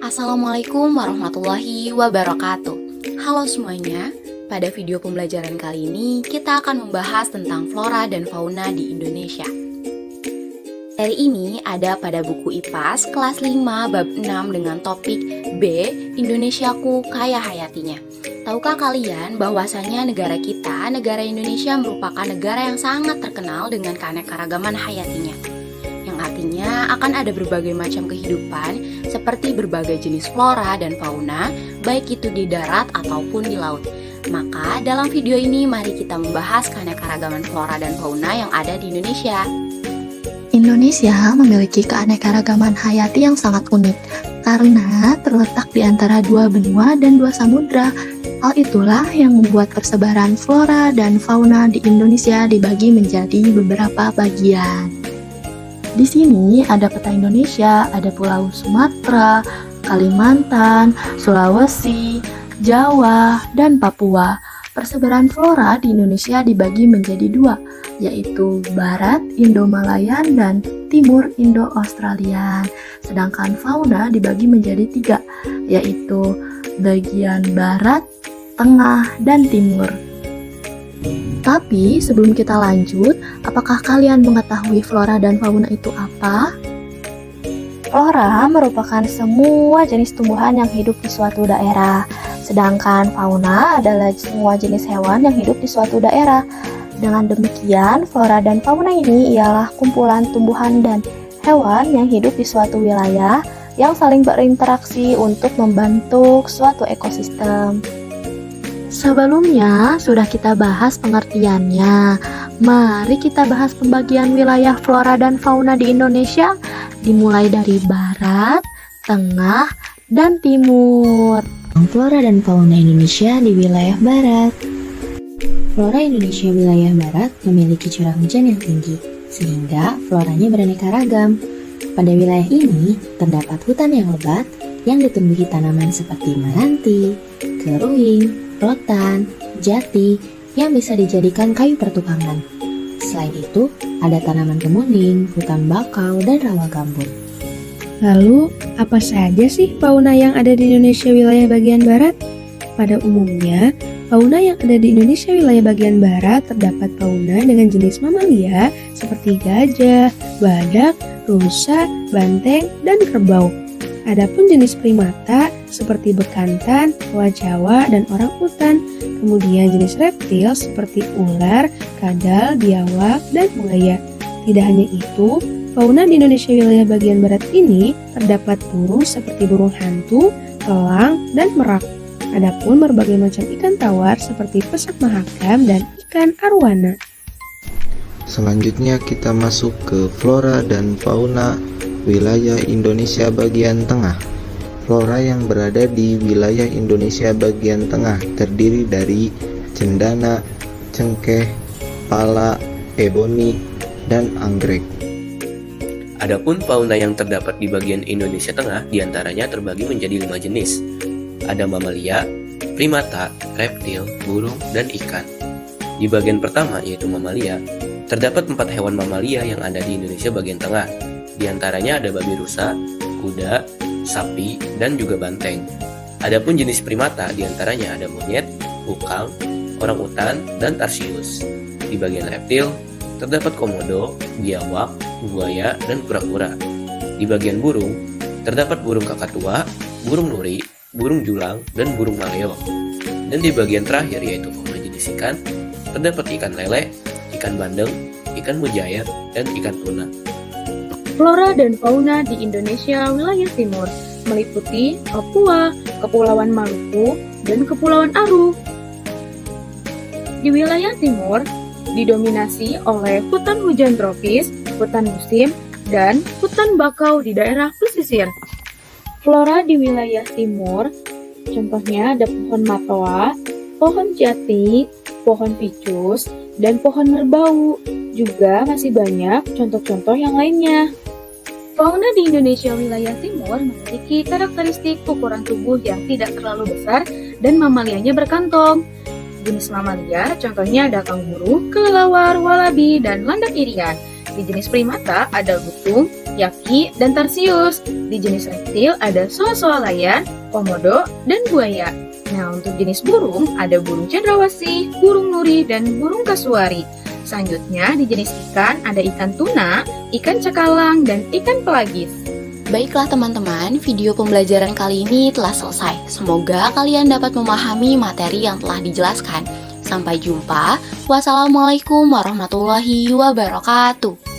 Assalamualaikum warahmatullahi wabarakatuh. Halo semuanya, pada video pembelajaran kali ini kita akan membahas tentang flora dan fauna di Indonesia. Seri ini ada pada buku IPAS kelas 5 bab 6 dengan topik B. Indonesiaku Kaya Hayatinya. Tahukah kalian bahwasanya negara kita, negara Indonesia merupakan negara yang sangat terkenal dengan keanekaragaman hayatinya, yang artinya akan ada berbagai macam kehidupan seperti berbagai jenis flora dan fauna, baik itu di darat ataupun di laut. Maka dalam video ini mari kita membahas keanekaragaman flora dan fauna yang ada di Indonesia. Indonesia memiliki keanekaragaman hayati yang sangat unik karena terletak di antara dua benua dan dua samudra. Hal itulah yang membuat persebaran flora dan fauna di Indonesia dibagi menjadi beberapa bagian. Di sini ada peta Indonesia, ada Pulau Sumatera, Kalimantan, Sulawesi, Jawa, dan Papua. Persebaran flora di Indonesia dibagi menjadi dua, yaitu Barat Indo-Malayan dan Timur Indo-Australian. Sedangkan fauna dibagi menjadi tiga, yaitu bagian Barat, Tengah, dan Timur. Tapi sebelum kita lanjut, apakah kalian mengetahui flora dan fauna itu apa? Flora merupakan semua jenis tumbuhan yang hidup di suatu daerah, sedangkan fauna adalah semua jenis hewan yang hidup di suatu daerah. Dengan demikian, flora dan fauna ini ialah kumpulan tumbuhan dan hewan yang hidup di suatu wilayah yang saling berinteraksi untuk membentuk suatu ekosistem. Sebelumnya sudah kita bahas pengertiannya. Mari kita bahas pembagian wilayah flora dan fauna di Indonesia, dimulai dari barat, tengah, dan timur. Flora dan fauna Indonesia di wilayah barat. Flora Indonesia wilayah barat memiliki curah hujan yang tinggi, sehingga floranya beraneka ragam. Pada wilayah ini terdapat hutan yang lebat yang ditumbuhi tanaman seperti meranti, keruing, rotan, jati yang bisa dijadikan kayu pertukangan. Selain itu, ada tanaman kemuning, hutan bakau, dan rawa gambut. Lalu, apa saja sih fauna yang ada di Indonesia wilayah bagian barat? Pada umumnya, fauna yang ada di Indonesia wilayah bagian barat terdapat fauna dengan jenis mamalia seperti gajah, badak, rusa, banteng, dan kerbau. Adapun jenis primata seperti bekantan, owa Jawa, dan orang utan. Kemudian jenis reptil seperti ular, kadal, biawak, dan buaya. Tidak hanya itu, fauna di Indonesia wilayah bagian barat ini terdapat burung seperti burung hantu, elang, dan merak. Adapun berbagai macam ikan tawar seperti pesak mahakam dan ikan arwana. Selanjutnya kita masuk ke flora dan fauna wilayah Indonesia bagian tengah. Flora yang berada di wilayah Indonesia bagian tengah terdiri dari cendana, cengkeh, pala, eboni, dan anggrek. Adapun fauna yang terdapat di bagian Indonesia Tengah diantaranya terbagi menjadi 5 jenis. Ada mamalia, primata, reptil, burung, dan ikan. Di bagian pertama yaitu mamalia, terdapat 4 hewan mamalia yang ada di Indonesia bagian tengah. Di antaranya ada babi rusa, kuda, sapi, dan juga banteng. Adapun jenis primata di antaranya ada monyet, ukang, orang utan, dan tarsius. Di bagian reptil, terdapat komodo, biawak, buaya, dan kura-kura. Di bagian burung, terdapat burung kakatua, burung nuri, burung julang, dan burung maleo. Dan di bagian terakhir yaitu fauna jenis ikan, terdapat ikan lele, ikan bandeng, ikan mujair, dan ikan tuna. Flora dan fauna di Indonesia wilayah timur meliputi Papua, Kepulauan Maluku, dan Kepulauan Aru. Di wilayah timur didominasi oleh hutan hujan tropis, hutan musim, dan hutan bakau di daerah pesisir. Flora di wilayah timur, contohnya ada pohon matoa, pohon jati, pohon ficus, dan pohon merbau. Juga masih banyak contoh-contoh yang lainnya. Fauna di Indonesia wilayah timur memiliki karakteristik ukuran tubuh yang tidak terlalu besar dan mamalianya berkantong. Jenis mamalia contohnya ada kanguru, kelelawar, walabi, dan landak irian. Di jenis primata ada lutung, yaki, dan tarsius. Di jenis reptil ada soa-soa-layan, komodo, dan buaya. Nah, untuk jenis burung ada burung cendrawasih, burung nuri, dan burung kasuari. Selanjutnya, di jenis ikan ada ikan tuna, ikan cakalang, dan ikan pelagis. Baiklah teman-teman, video pembelajaran kali ini telah selesai. Semoga kalian dapat memahami materi yang telah dijelaskan. Sampai jumpa. Wassalamualaikum warahmatullahi wabarakatuh.